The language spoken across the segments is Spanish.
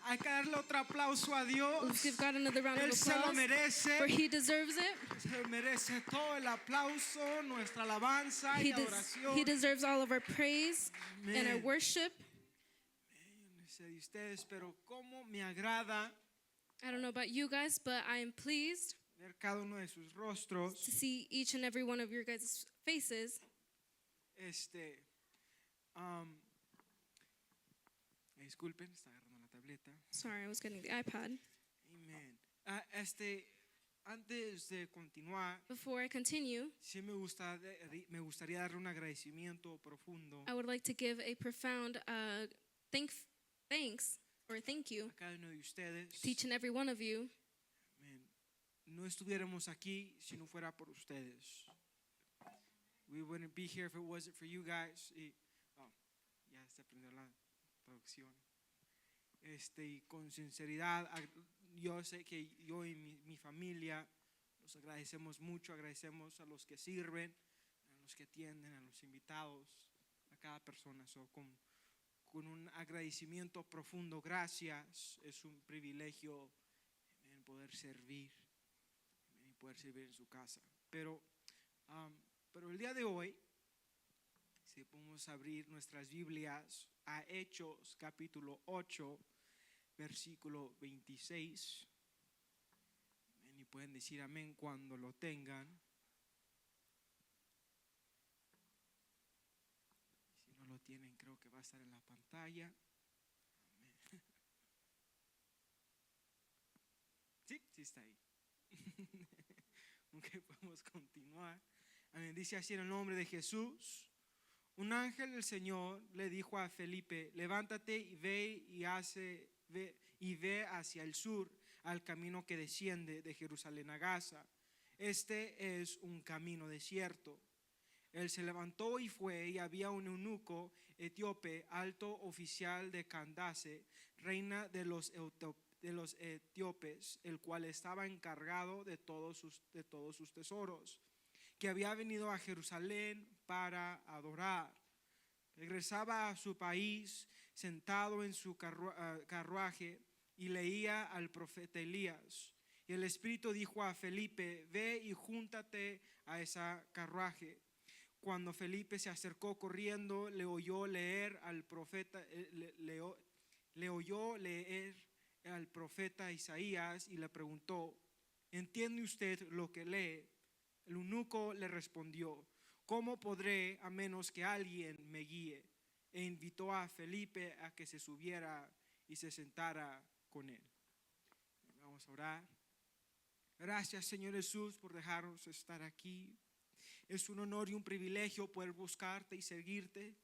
Hay que darle otro aplauso a Dios. Let's give God another round of Él se lo applause, merece. for He deserves it. Se merece todo el aplauso, nuestra alabanza y adoración. He deserves all of our praise and our worship. No sé de ustedes, pero cómo me agrada I don't know about you guys, but I am pleased ver cada uno de sus rostros. to see each and every one of your guys' faces. Disculpen, está agarrando la tableta. Sorry, I was getting the iPad. Amen. Antes de continuar, Before I continue, sí me gustaría darle un agradecimiento profundo I would like to give a profound thanks or thank you a cada uno de ustedes. to each and every one of you. Amen. No estuviéramos aquí si no fuera por ustedes. We wouldn't be here if it wasn't for you guys. Ya se aprendió la traducción. Y con sinceridad, yo sé que yo y mi familia nos agradecemos mucho, agradecemos a los que sirven, a los que atienden, a los invitados, a cada persona. Con un agradecimiento profundo, gracias. Es un privilegio poder servir y poder servir en su casa. Pero el día de hoy, si podemos abrir nuestras Biblias a Hechos capítulo 8, versículo 26, y pueden decir amén cuando lo tengan. Si no lo tienen, creo que va a estar en la pantalla. Amén. Sí está ahí. Ok, podemos continuar. Amén. Dice así en el nombre de Jesús. Un ángel del Señor le dijo a Felipe: levántate y ve hacia el sur, al camino que desciende de Jerusalén a Gaza. Este es un camino desierto. Él se levantó y fue, y había un eunuco etíope, alto oficial de Candace, reina de los etíopes, el cual estaba encargado de todos sus tesoros, que había venido a Jerusalén para adorar. Regresaba a su país sentado en su carruaje y leía al profeta Elías. Y el Espíritu dijo a Felipe: ve y júntate a esa carruaje. Cuando Felipe se acercó corriendo, le oyó leer al profeta Isaías y le preguntó: ¿entiende usted lo que lee? El eunuco le respondió: ¿cómo podré a menos que alguien me guíe? E invitó a Felipe a que se subiera y se sentara con él. Vamos a orar. Gracias, Señor Jesús, por dejarnos estar aquí. Es un honor y un privilegio poder buscarte y seguirte.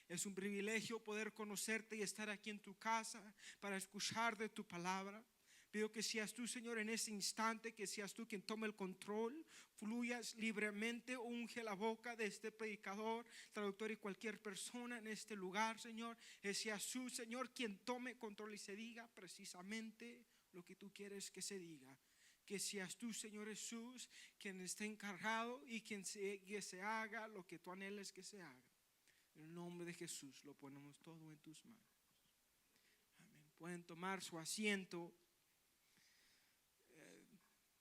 Es un privilegio poder conocerte y estar aquí en tu casa para escuchar de tu palabra. Pido que seas tú, Señor, en este instante, que seas tú quien tome el control, fluyas libremente, unge la boca de este predicador, traductor y cualquier persona en este lugar, Señor. Que seas tú, Señor, quien tome control y se diga precisamente lo que tú quieres que se diga. Que seas tú, Señor Jesús, quien esté encargado y que se haga lo que tú anheles que se haga. En el nombre de Jesús lo ponemos todo en tus manos. Amén. Pueden tomar su asiento.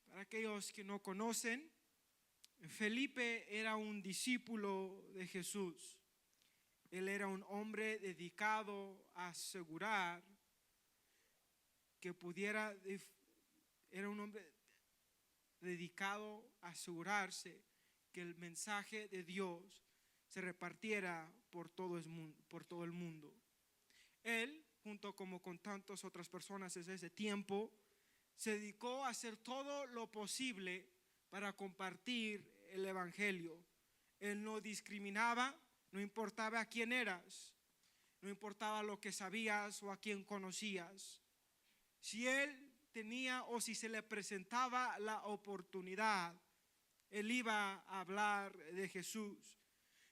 Para aquellos que no conocen, Felipe era un discípulo de Jesús. Él era un hombre dedicado a asegurar que era un hombre dedicado a asegurarse que el mensaje de Dios se repartiera por todo el mundo. Él, junto como con tantas otras personas desde ese tiempo, se dedicó a hacer todo lo posible para compartir el evangelio. Él no discriminaba, no importaba a quién eras, no importaba lo que sabías o a quién conocías. Si él tenía o si se le presentaba la oportunidad, él iba a hablar de Jesús.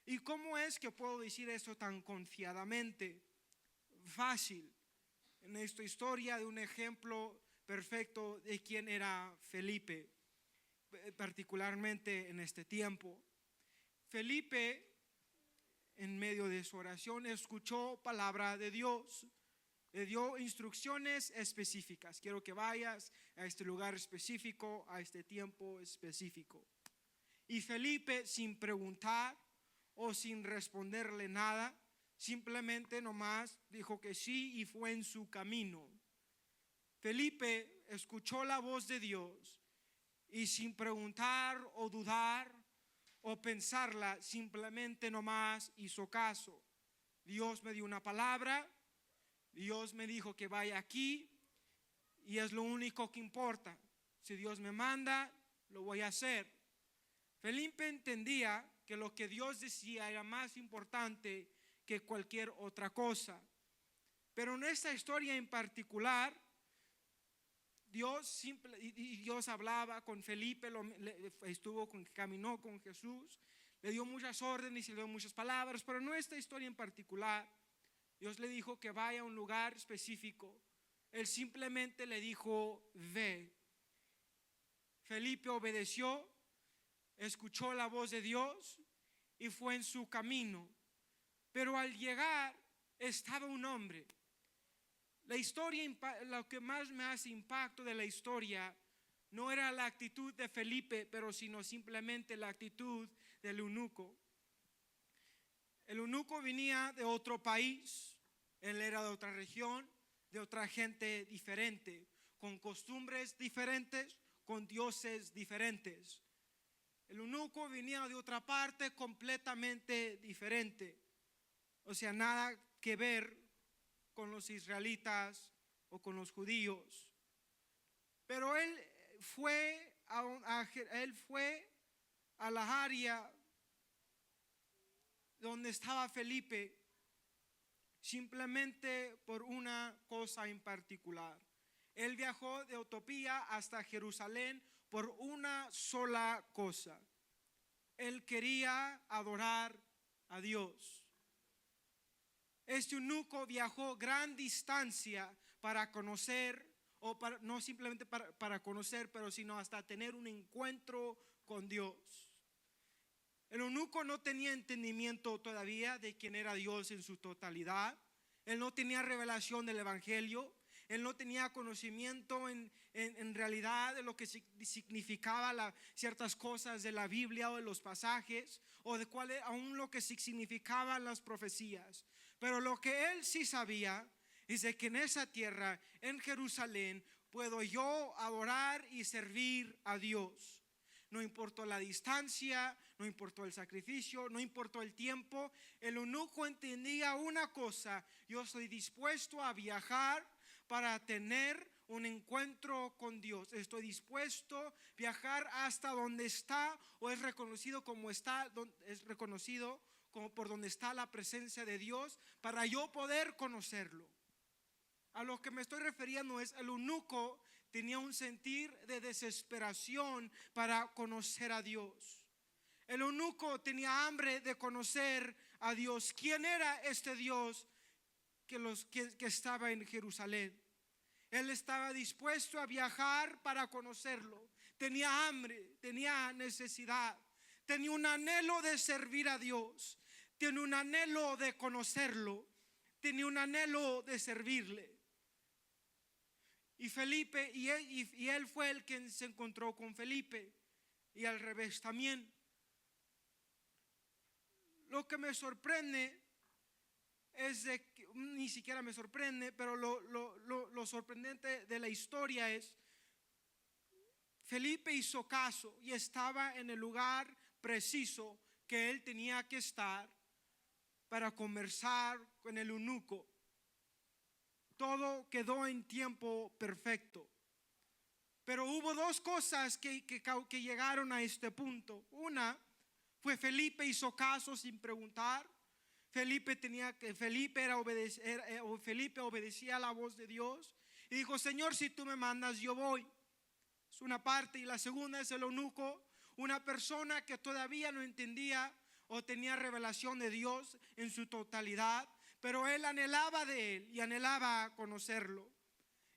¿Y cómo es que puedo decir eso tan confiadamente? Fácil. En esta historia de un ejemplo perfecto de quién era Felipe, particularmente en este tiempo. Felipe, en medio de su oración, escuchó palabra de Dios. Le dio instrucciones específicas. Quiero que vayas a este lugar específico, a este tiempo específico. Y Felipe, sin preguntar o sin responderle nada, simplemente nomás dijo que sí y fue en su camino. Felipe escuchó la voz de Dios y sin preguntar o dudar o pensarla, simplemente nomás hizo caso. Dios me dio una palabra, Dios me dijo que vaya aquí y es lo único que importa. Si Dios me manda, lo voy a hacer. Felipe entendía que lo que Dios decía era más importante que cualquier otra cosa. Pero en esta historia en particular, Dios hablaba con Felipe, caminó con Jesús, le dio muchas órdenes y le dio muchas palabras, pero en esta historia en particular, Dios le dijo que vaya a un lugar específico. Él simplemente le dijo, ve. Felipe obedeció, escuchó la voz de Dios y fue en su camino. Pero al llegar estaba un hombre. La historia, lo que más me hace impacto de la historia no era la actitud de Felipe, pero sino simplemente la actitud del eunuco. El eunuco venía de otro país, él era de otra región, de otra gente diferente, con costumbres diferentes, con dioses diferentes. El eunuco venía de otra parte completamente diferente, o sea, nada que ver con los israelitas o con los judíos. Pero él fue a la área donde estaba Felipe simplemente por una cosa en particular. Él viajó de Etiopía hasta Jerusalén por una sola cosa. Él quería adorar a Dios. Este eunuco viajó gran distancia para conocer, no simplemente para conocer, pero sino hasta tener un encuentro con Dios. El eunuco no tenía entendimiento todavía de quién era Dios en su totalidad. Él no tenía revelación del evangelio. Él no tenía conocimiento en realidad de lo que significaba ciertas cosas de la Biblia o de los pasajes, o de aún lo que significaban las profecías. Pero lo que él sí sabía es de que en esa tierra, en Jerusalén, puedo yo adorar y servir a Dios. No importó la distancia, no importó el sacrificio, no importó el tiempo. El eunuco entendía una cosa: yo estoy dispuesto a viajar para tener un encuentro con Dios. Estoy dispuesto a viajar hasta donde está, o es reconocido como por donde está la presencia de Dios, para yo poder conocerlo. A lo que me estoy refiriendo es: el eunuco tenía un sentir de desesperación para conocer a Dios. El eunuco tenía hambre de conocer a Dios. ¿Quién era este Dios que estaba en Jerusalén? Él estaba dispuesto a viajar para conocerlo. Tenía hambre, tenía necesidad, tenía un anhelo de servir a Dios, tenía un anhelo de conocerlo, tenía un anhelo de servirle. Y Felipe, y él fue el que se encontró con Felipe, y al revés también. Lo que me sorprende es de que, ni siquiera me sorprende, pero lo sorprendente de la historia es: Felipe hizo caso y estaba en el lugar preciso que él tenía que estar para conversar con el eunuco. Todo quedó en tiempo perfecto. Pero hubo dos cosas que llegaron a este punto. Una fue: Felipe hizo caso sin preguntar. Felipe obedecía a la voz de Dios y dijo: Señor, si tú me mandas, yo voy. Es una parte. Y la segunda es el eunuco, una persona que todavía no entendía o tenía revelación de Dios en su totalidad, pero él anhelaba de él y anhelaba conocerlo.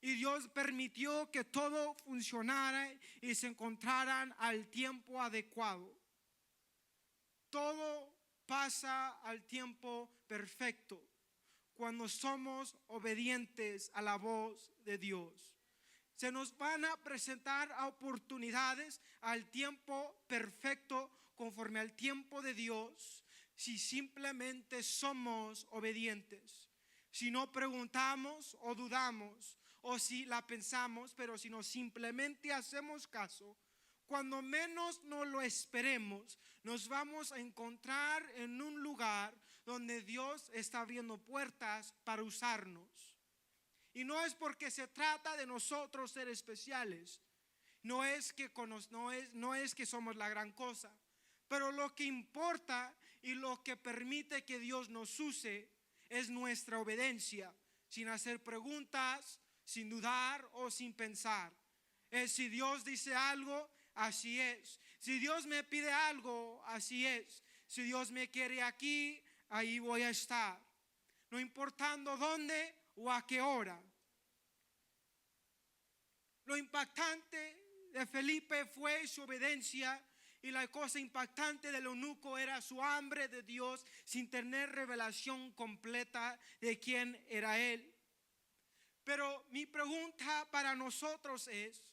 Y Dios permitió que todo funcionara y se encontraran al tiempo adecuado. Todo pasa al tiempo perfecto. cuando somos obedientes a la voz de Dios. Se nos van a presentar oportunidades al tiempo perfecto, conforme al tiempo de Dios, si simplemente somos obedientes. Si no preguntamos o dudamos, o si la pensamos, pero si no simplemente hacemos caso, cuando menos nos lo esperemos, nos vamos a encontrar en un lugar donde Dios está abriendo puertas para usarnos. Y no es porque se trata de nosotros ser especiales, no es que somos la gran cosa, pero lo que importa y lo que permite que Dios nos use es nuestra obediencia, sin hacer preguntas, sin dudar o sin pensar. Es si Dios dice algo, así es. Si Dios me pide algo, así es. Si Dios me quiere aquí, ahí voy a estar, no importando dónde o a qué hora. Lo impactante de Felipe fue su obediencia, y la cosa impactante del eunuco era su hambre de Dios sin tener revelación completa de quién era él. Pero mi pregunta para nosotros es: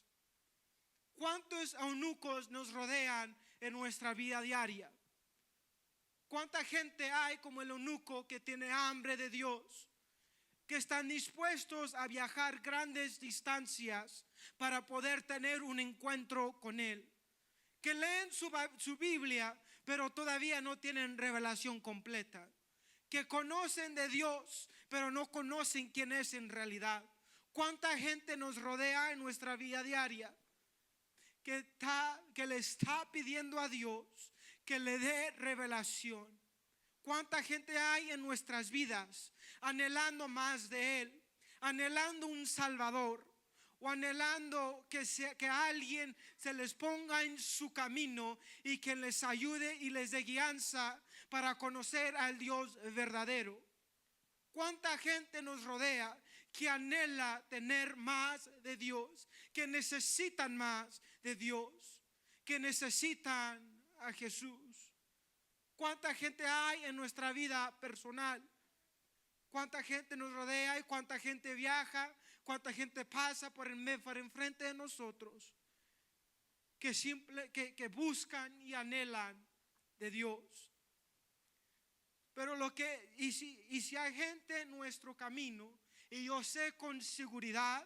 ¿cuántos eunucos nos rodean en nuestra vida diaria? ¿Cuánta gente hay como el eunuco que tiene hambre de Dios, que están dispuestos a viajar grandes distancias para poder tener un encuentro con Él? Que leen su Biblia, pero todavía no tienen revelación completa. Que conocen de Dios, pero no conocen quién es en realidad. ¿Cuánta gente nos rodea en nuestra vida diaria que le está pidiendo a Dios que le dé revelación? ¿Cuánta gente hay en nuestras vidas anhelando más de Él, anhelando un Salvador, o anhelando que alguien se les ponga en su camino y que les ayude y les dé guianza para conocer al Dios verdadero? ¿Cuánta gente nos rodea que anhela tener más de Dios, que necesitan más de Dios, que necesitan a Jesús? ¿Cuánta gente hay en nuestra vida personal? ¿Cuánta gente nos rodea y cuánta gente viaja? ¿Cuánta gente pasa por enfrente de nosotros que buscan y anhelan de Dios? Pero si hay gente en nuestro camino, y yo sé con seguridad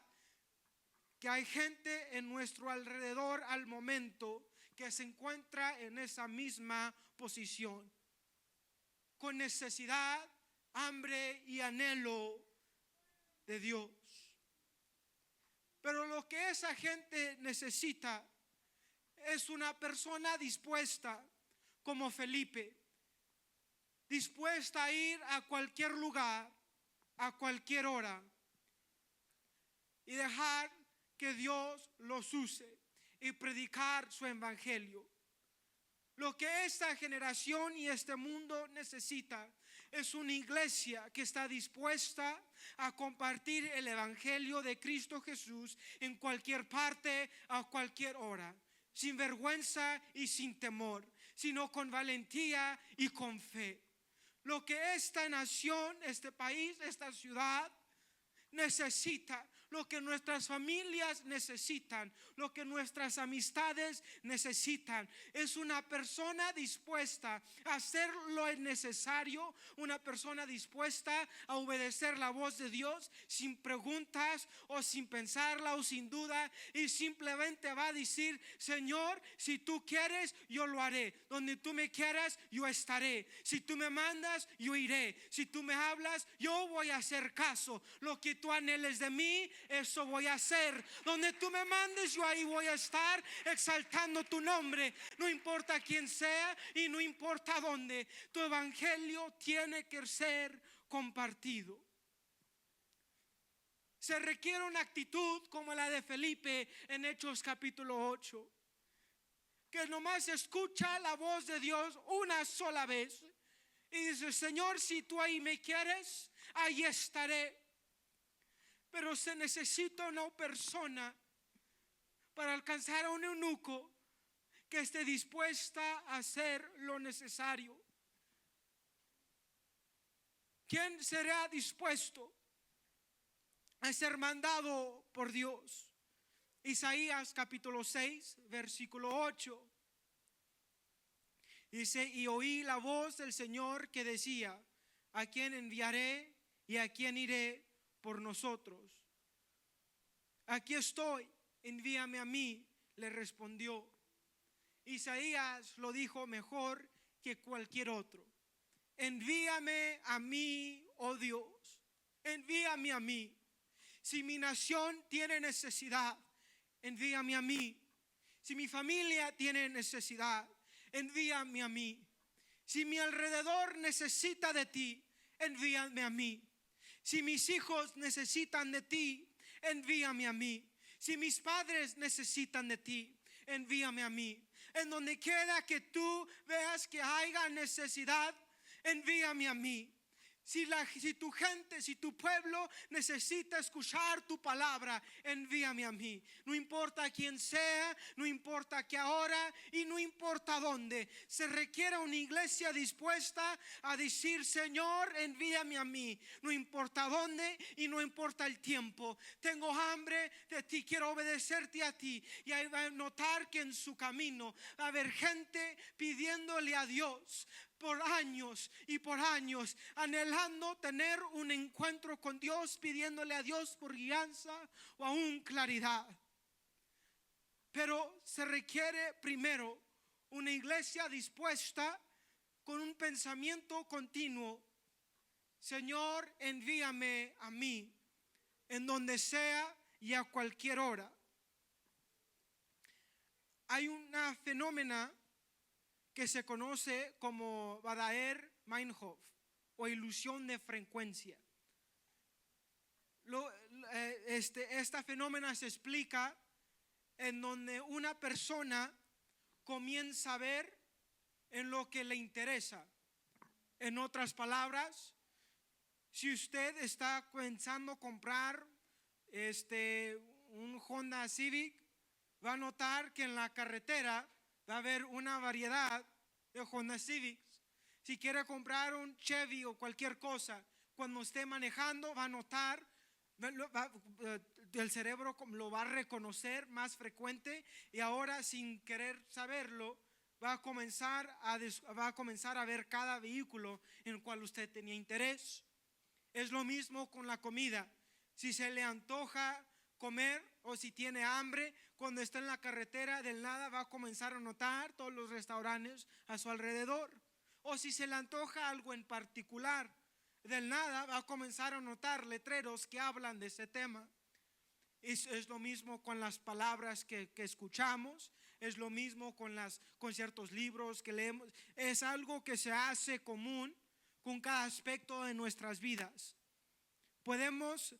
que hay gente en nuestro alrededor al momento que se encuentra en esa misma posición, con necesidad, hambre y anhelo de Dios. Pero lo que esa gente necesita es una persona dispuesta, como Felipe, dispuesta a ir a cualquier lugar, a cualquier hora, y dejar que Dios los use y predicar su evangelio. Lo que esta generación y este mundo necesita es una iglesia que está dispuesta a compartir el evangelio de Cristo Jesús en cualquier parte, a cualquier hora, sin vergüenza y sin temor, sino con valentía y con fe. Lo que esta nación, este país, esta ciudad necesita, lo que nuestras familias necesitan, lo que nuestras amistades necesitan, es una persona dispuesta a hacer lo necesario, una persona dispuesta a obedecer la voz de Dios sin preguntas o sin pensarla o sin duda, y simplemente va a decir: Señor, si tú quieres, yo lo haré. Donde tú me quieras, yo estaré. Si tú me mandas, yo iré. Si tú me hablas, yo voy a hacer caso. Lo que tú anheles de mí, eso voy a hacer. Donde tú me mandes, yo ahí voy a estar exaltando tu nombre. No importa quién sea y no importa dónde. Tu evangelio tiene que ser compartido. Se requiere una actitud como la de Felipe en Hechos capítulo 8, que nomás escucha la voz de Dios una sola vez y dice: Señor, si tú ahí me quieres, ahí estaré. Pero se necesita una persona para alcanzar a un eunuco que esté dispuesta a hacer lo necesario. ¿Quién será dispuesto a ser mandado por Dios? Isaías capítulo 6, versículo 8. Dice, y oí la voz del Señor que decía, ¿a quién enviaré y a quién iré por nosotros? Aquí estoy, envíame a mí, le respondió. Isaías lo dijo mejor que cualquier otro. Envíame a mí, oh Dios, envíame a mí. Si mi nación tiene necesidad, envíame a mí. Si mi familia tiene necesidad, envíame a mí. Si mi alrededor necesita de ti, envíame a mí. Si mis hijos necesitan de ti, envíame a mí. Si mis padres necesitan de ti, envíame a mí. En donde quiera que tú veas que haya necesidad, envíame a mí. Si tu gente, si tu pueblo necesita escuchar tu palabra, envíame a mí. No importa quién sea, no importa qué hora y no importa dónde. Se requiere una iglesia dispuesta a decir, Señor, envíame a mí. No importa dónde y no importa el tiempo. Tengo hambre de ti, quiero obedecerte a ti. Y ahí va a notar que en su camino va a haber gente pidiéndole a Dios por años y por años, anhelando tener un encuentro con Dios, pidiéndole a Dios por guianza o aún claridad. Pero se requiere primero una iglesia dispuesta con un pensamiento continuo. Señor, envíame a mí, en donde sea y a cualquier hora. Hay una fenómena que se conoce como Baader-Meinhof o ilusión de frecuencia. Esta fenómena se explica en donde una persona comienza a ver en lo que le interesa. En otras palabras, si usted está pensando comprar un Honda Civic, va a notar que en la carretera va a haber una variedad de Honda Civics. Si quiere comprar un Chevy o cualquier cosa, cuando esté manejando va a notar, el cerebro lo va a reconocer más frecuente, y ahora sin querer saberlo va a comenzar a ver cada vehículo en el cual usted tenía interés. Es lo mismo con la comida. Si se le antoja comer o si tiene hambre, cuando está en la carretera, del nada va a comenzar a notar todos los restaurantes a su alrededor. O si se le antoja algo en particular, del nada va a comenzar a notar letreros que hablan de ese tema. Es lo mismo con las palabras que escuchamos, es lo mismo con ciertos libros que leemos. Es algo que se hace común con cada aspecto de nuestras vidas. Podemos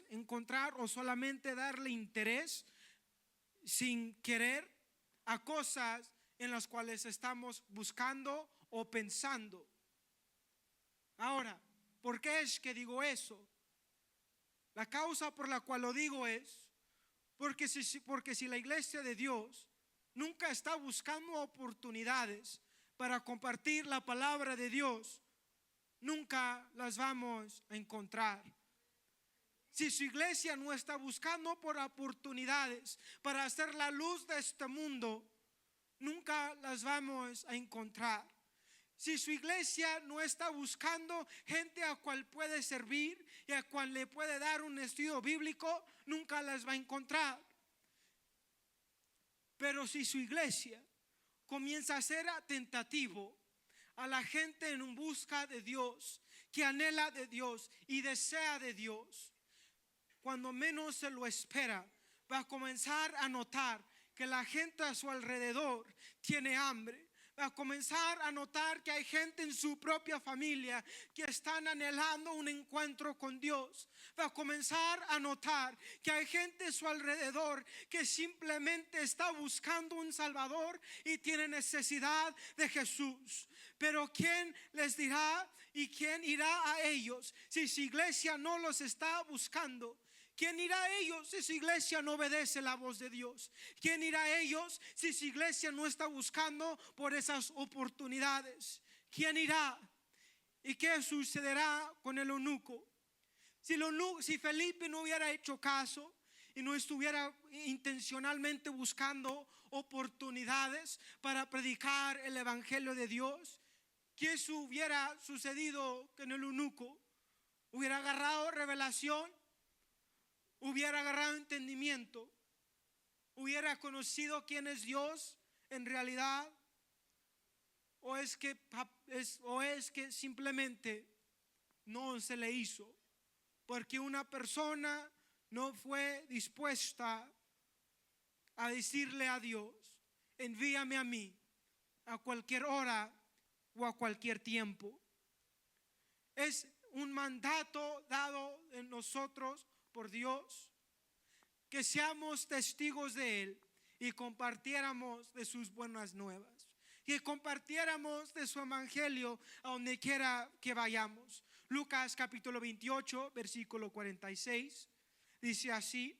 encontrar o solamente darle interés sin querer a cosas en las cuales estamos buscando o pensando. Ahora, ¿por qué es que digo eso? La causa por la cual lo digo es porque si la iglesia de Dios nunca está buscando oportunidades para compartir la palabra de Dios, nunca las vamos a encontrar. Si su iglesia no está buscando por oportunidades para hacer la luz de este mundo, nunca las vamos a encontrar. Si su iglesia no está buscando gente a cual puede servir y a cual le puede dar un estudio bíblico, nunca las va a encontrar. Pero si su iglesia comienza a ser atentativo a la gente en busca de Dios, que anhela de Dios y desea de Dios, cuando menos se lo espera, va a comenzar a notar que la gente a su alrededor tiene hambre. Va a comenzar a notar que hay gente en su propia familia que están anhelando un encuentro con Dios. Va a comenzar a notar que hay gente a su alrededor que simplemente está buscando un Salvador y tiene necesidad de Jesús. Pero ¿quién les dirá y quién irá a ellos si su iglesia no los está buscando? ¿Quién irá a ellos si su iglesia no obedece la voz de Dios? ¿Quién irá a ellos si su iglesia no está buscando por esas oportunidades? ¿Quién irá? ¿Y qué sucederá con el eunuco? Si Felipe no hubiera hecho caso y no estuviera intencionalmente buscando oportunidades para predicar el evangelio de Dios, ¿qué hubiera sucedido con el eunuco? Hubiera agarrado revelación, hubiera agarrado entendimiento, hubiera conocido quién es Dios en realidad, o es que simplemente no se le hizo porque una persona no fue dispuesta a decirle a Dios: envíame a mí a cualquier hora o a cualquier tiempo. Es un mandato dado en nosotros por Dios, que seamos testigos de Él y compartiéramos de sus buenas nuevas, que compartiéramos de su evangelio a donde quiera que vayamos. Lucas capítulo 28 versículo 46 dice así: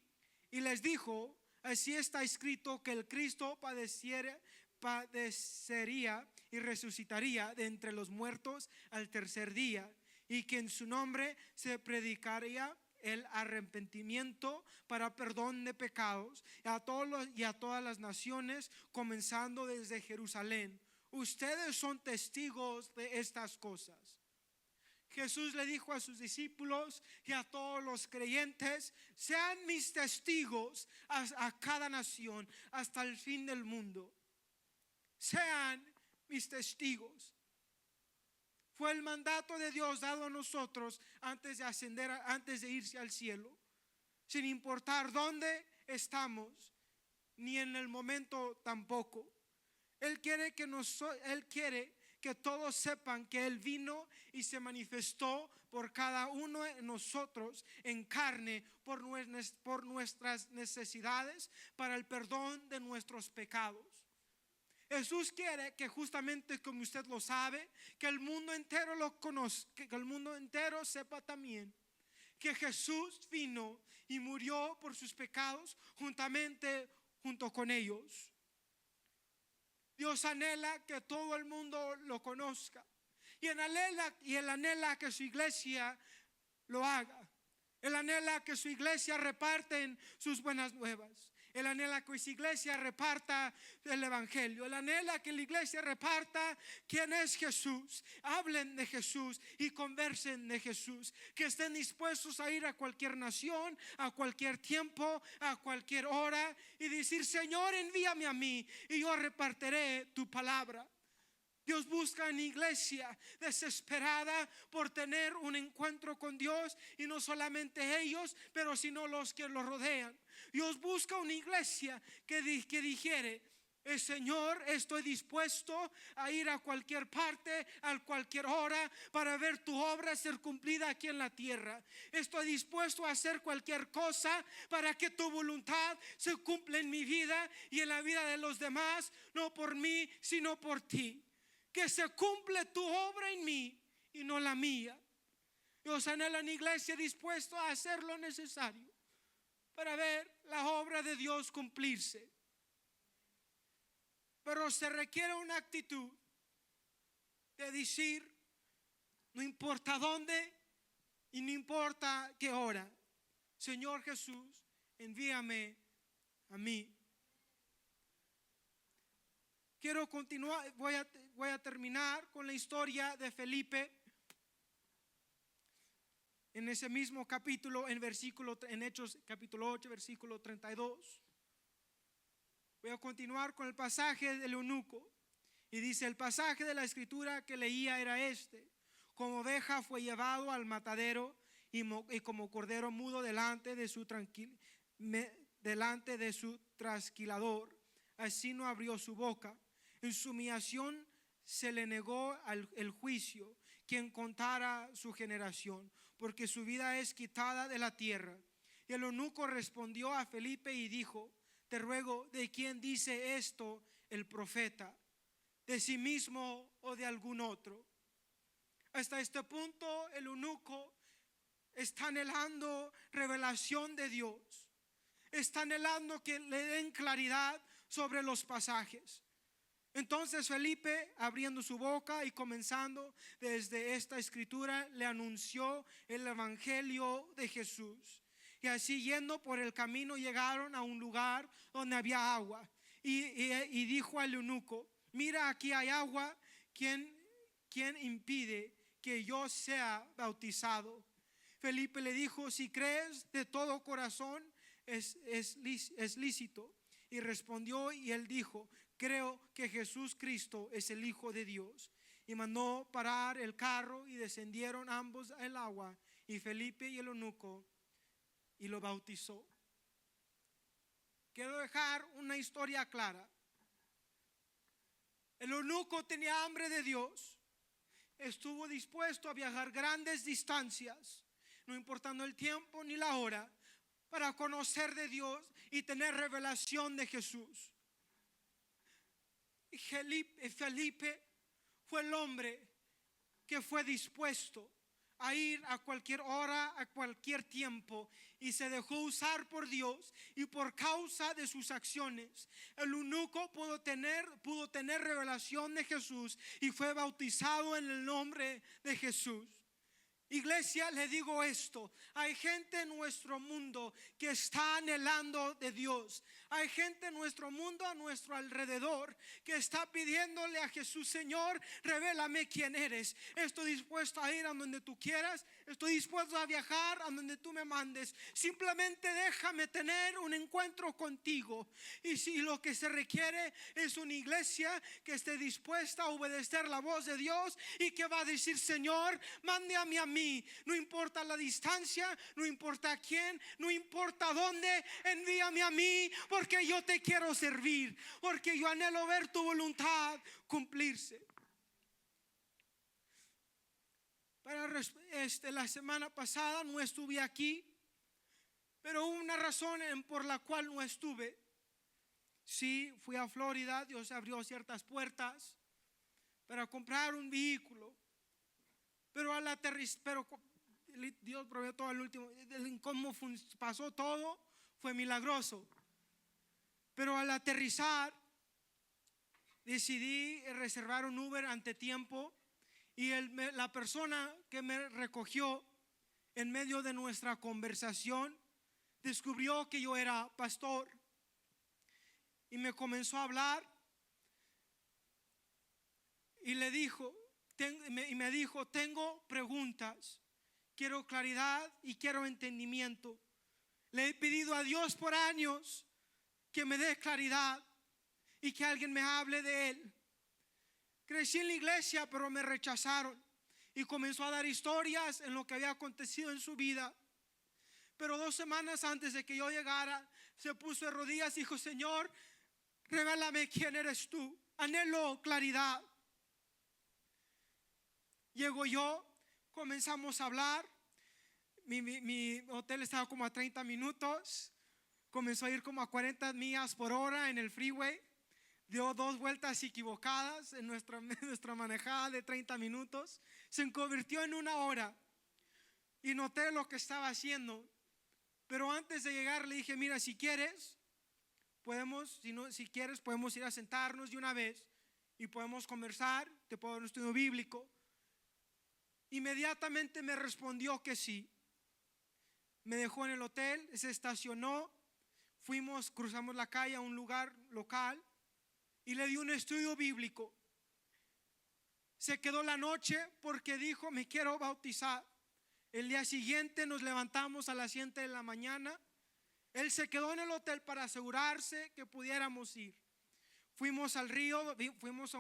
y les dijo: así está escrito que el Cristo padecería y resucitaría de entre los muertos al tercer día, y que en su nombre se predicaría el arrepentimiento para perdón de pecados a todas las naciones, comenzando desde Jerusalén. Ustedes son testigos de estas cosas. Jesús le dijo a sus discípulos y a todos los creyentes: sean mis testigos a cada nación hasta el fin del mundo. Sean mis testigos. Fue el mandato de Dios dado a nosotros antes de ascender, antes de irse al cielo, sin importar dónde estamos, ni en el momento tampoco. Él quiere que todos sepan que Él vino y se manifestó por cada uno de nosotros en carne, por nuestras necesidades, para el perdón de nuestros pecados. Jesús quiere que, justamente como usted lo sabe, que el mundo entero lo conozca, que el mundo entero sepa también que Jesús vino y murió por sus pecados junto con ellos. Dios anhela que todo el mundo lo conozca, y Él anhela que su iglesia lo haga. Él anhela que su iglesia reparten sus buenas nuevas. Él anhela que su iglesia reparta el evangelio. Él anhela que la iglesia reparta quién es Jesús. Hablen de Jesús y conversen de Jesús. Que estén dispuestos a ir a cualquier nación, a cualquier tiempo, a cualquier hora, y decir: Señor, envíame a mí y yo repartiré tu palabra. Dios busca una iglesia desesperada por tener un encuentro con Dios, y no solamente ellos, pero sino los que lo rodean. Dios busca una iglesia que dijere: Señor, estoy dispuesto a ir a cualquier parte, a cualquier hora, para ver tu obra ser cumplida aquí en la tierra. Estoy dispuesto a hacer cualquier cosa para que tu voluntad se cumpla en mi vida y en la vida de los demás, no por mí, sino por ti. Que se cumple tu obra en mí y no la mía. Dios anhela una iglesia dispuesta a hacer lo necesario para ver la obra de Dios cumplirse. Pero se requiere una actitud de decir: no importa dónde y no importa qué hora, Señor Jesús, envíame a mí. Quiero continuar, voy a terminar con la historia de Felipe. En ese mismo capítulo, en Hechos capítulo 8, versículo 32. Voy a continuar con el pasaje del eunuco. Y dice: el pasaje de la escritura que leía era este: como oveja fue llevado al matadero, y como cordero mudo delante de su trasquilador, así no abrió su boca. En su humillación se le negó el juicio, quien contara su generación, porque su vida es quitada de la tierra. Y el eunuco respondió a Felipe y dijo: te ruego, ¿de quién dice esto el profeta? ¿De sí mismo o de algún otro? Hasta este punto el eunuco está anhelando revelación de Dios. Está anhelando que le den claridad sobre los pasajes. Entonces Felipe, abriendo su boca y comenzando desde esta escritura, le anunció el evangelio de Jesús. Y así, yendo por el camino, llegaron a un lugar donde había agua. Y dijo al eunuco: mira, aquí hay agua. ¿Quién impide que yo sea bautizado? Felipe le dijo: si crees de todo corazón, es lícito. Y respondió y él dijo: creo que Jesús Cristo es el Hijo de Dios. Y mandó parar el carro y descendieron ambos al agua, y Felipe y el eunuco, y lo bautizó. Quiero dejar una historia clara. El eunuco tenía hambre de Dios. Estuvo dispuesto a viajar grandes distancias, no importando el tiempo ni la hora, para conocer de Dios y tener revelación de Jesús. Felipe fue el hombre que fue dispuesto a ir a cualquier hora, a cualquier tiempo, y se dejó usar por Dios. Y por causa de sus acciones, el eunuco pudo tener revelación de Jesús y fue bautizado en el nombre de Jesús. Iglesia, le digo esto: hay gente en nuestro mundo que está anhelando de Dios. Hay gente en nuestro mundo, a nuestro alrededor, que está pidiéndole a Jesús: Señor, revélame quién eres. Estoy dispuesto a ir a donde tú quieras. Estoy dispuesto a viajar a donde tú me mandes. Simplemente déjame tener un encuentro contigo. Y si lo que se requiere es una iglesia que esté dispuesta a obedecer la voz de Dios y que va a decir: Señor, mándame a mí. No importa la distancia, no importa quién, no importa dónde, envíame a mí, porque yo te quiero servir, porque yo anhelo ver tu voluntad cumplirse. La semana pasada no estuve aquí, pero hubo una razón por la cual no estuve. Sí, fui a Florida. Dios abrió ciertas puertas para comprar un vehículo, pero al aterrizar, Dios proveyó todo al último. Cómo pasó todo fue milagroso. Pero al aterrizar, decidí reservar un Uber ante tiempo. Y la persona que me recogió, en medio de nuestra conversación, descubrió que yo era pastor. Y me comenzó a hablar. Y me dijo: tengo preguntas, quiero claridad y quiero entendimiento. Le he pedido a Dios por años que me dé claridad y que alguien me hable de Él. Crecí en la iglesia, pero me rechazaron. Y comenzó a dar historias en lo que había acontecido en su vida. Pero 2 semanas antes de que yo llegara, se puso de rodillas y dijo: Señor, revélame quién eres tú. Anhelo claridad. Llego yo, comenzamos a hablar. Mi hotel estaba como a 30 minutos. Comenzó a ir como a 40 millas por hora en el freeway. Dio 2 vueltas equivocadas en nuestra manejada de 30 minutos. Se convirtió en 1 hora. Y noté lo que estaba haciendo. Pero antes de llegar le dije: mira, si quieres, si quieres podemos ir a sentarnos de una vez y podemos conversar. Te puedo dar un estudio bíblico. Inmediatamente me respondió que sí. Me dejó en el hotel, se estacionó. Cruzamos la calle a un lugar local y le di un estudio bíblico. Se quedó la noche porque dijo: me quiero bautizar. El día siguiente nos levantamos a las 7 de la mañana. Él se quedó en el hotel para asegurarse que pudiéramos ir. Fuimos al río, fuimos a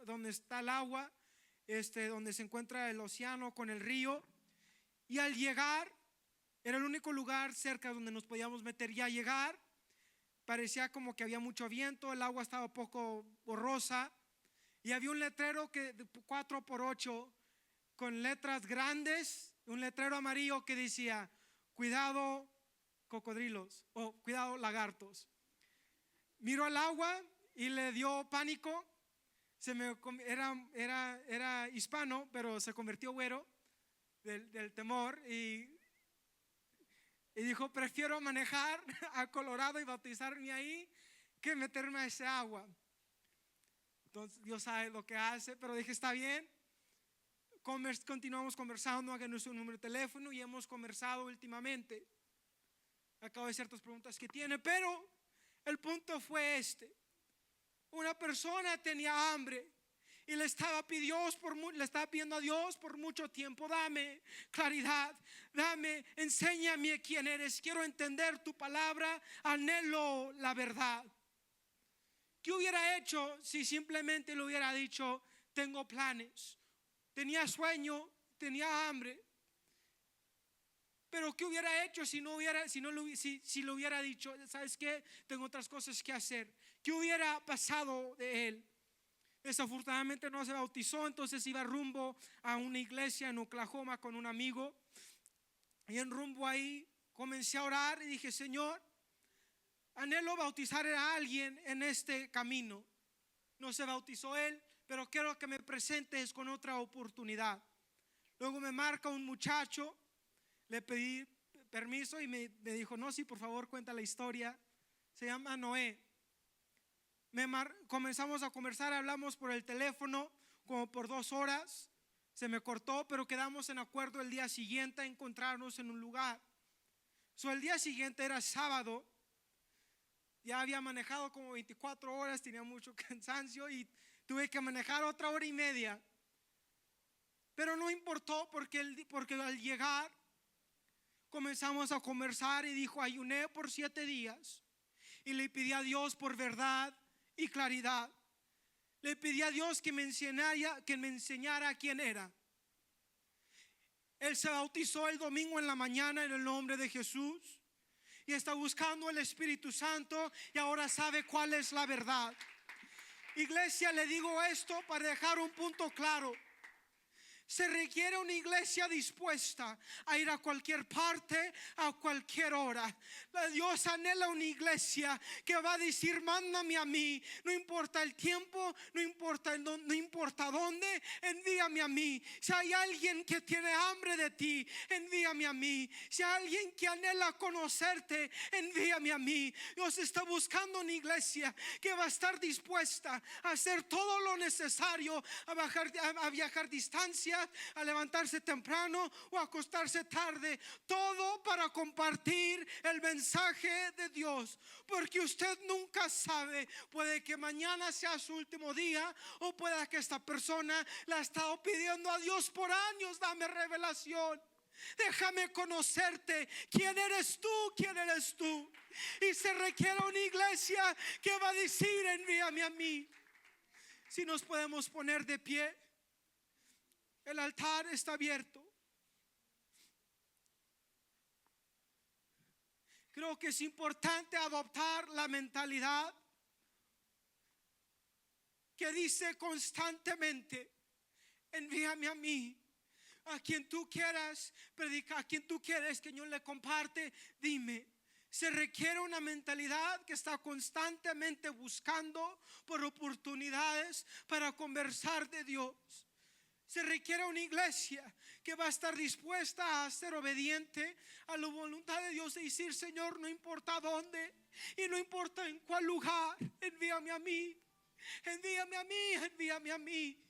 donde está el agua, donde se encuentra el océano con el río. Y al llegar, era el único lugar cerca donde nos podíamos meter. Y al llegar, parecía como que había mucho viento, el agua estaba un poco borrosa. Y había un letrero de 4x8 con letras grandes, un letrero amarillo que decía: cuidado cocodrilos, o cuidado lagartos. Miró al agua y le dio pánico. Era hispano, pero se convirtió güero del temor y dijo: prefiero manejar a Colorado y bautizarme ahí que meterme a ese agua. Entonces Dios sabe lo que hace, pero dije, está bien. Continuamos conversando, hagan nuestro número de teléfono y hemos conversado últimamente. Acabo de ciertas preguntas que tiene, pero el punto fue este. Una persona tenía hambre y le estaba pidiendo a Dios por mucho tiempo: dame claridad, enséñame quién eres, quiero entender tu palabra, anhelo la verdad. ¿Qué hubiera hecho si simplemente le hubiera dicho: tengo planes, tenía sueño, tenía hambre? Pero ¿qué hubiera hecho si le hubiera dicho: ¿sabes qué? Tengo otras cosas que hacer? ¿Qué hubiera pasado de él? Desafortunadamente no se bautizó, entonces iba rumbo a una iglesia en Oklahoma con un amigo. Y en rumbo ahí comencé a orar y dije: Señor, anhelo bautizar a alguien en este camino. No se bautizó él, pero quiero que me presentes con otra oportunidad. Luego me marca un muchacho, le pedí permiso y me dijo: no, sí, por favor, cuenta la historia. Se llama Noé. Comenzamos a conversar, hablamos por el teléfono como por 2 horas. Se me cortó, pero quedamos en acuerdo el día siguiente a encontrarnos en un lugar. El día siguiente era sábado. Ya había manejado como 24 horas, tenía mucho cansancio y tuve que manejar otra hora y media. Pero no importó porque al llegar comenzamos a conversar y dijo: ayuné por 7 días y le pedí a Dios por verdad y claridad. Le pedí a Dios que me enseñara quién era. Él se bautizó el domingo en la mañana en el nombre de Jesús y está buscando el Espíritu Santo y ahora sabe cuál es la verdad. Iglesia, le digo esto para dejar un punto claro. Se requiere una iglesia dispuesta a ir a cualquier parte, a cualquier hora. Dios anhela una iglesia que va a decir: mándame a mí, no importa el tiempo, no importa dónde, envíame a mí. Si hay alguien que tiene hambre de ti, envíame a mí. Si hay alguien que anhela conocerte, envíame a mí. Dios está buscando una iglesia que va a estar dispuesta a hacer todo lo necesario, a viajar distancia, a levantarse temprano o a acostarse tarde, todo para compartir el mensaje de Dios, porque usted nunca sabe, puede que mañana sea su último día o pueda que esta persona le ha estado pidiendo a Dios por años: dame revelación, déjame conocerte, quién eres tú. Y se requiere una iglesia que va a decir: envíame a mí. Si nos podemos poner de pie, el altar está abierto. Creo que es importante adoptar la mentalidad que dice constantemente: envíame a mí. A quien tú quieras predicar, a quien tú quieres que yo le comparte, dime. Se requiere una mentalidad que está constantemente buscando por oportunidades para conversar de Dios. Se requiere una iglesia que va a estar dispuesta a ser obediente a la voluntad de Dios, y decir: Señor, no importa dónde y no importa en cuál lugar, envíame a mí, envíame a mí, envíame a mí.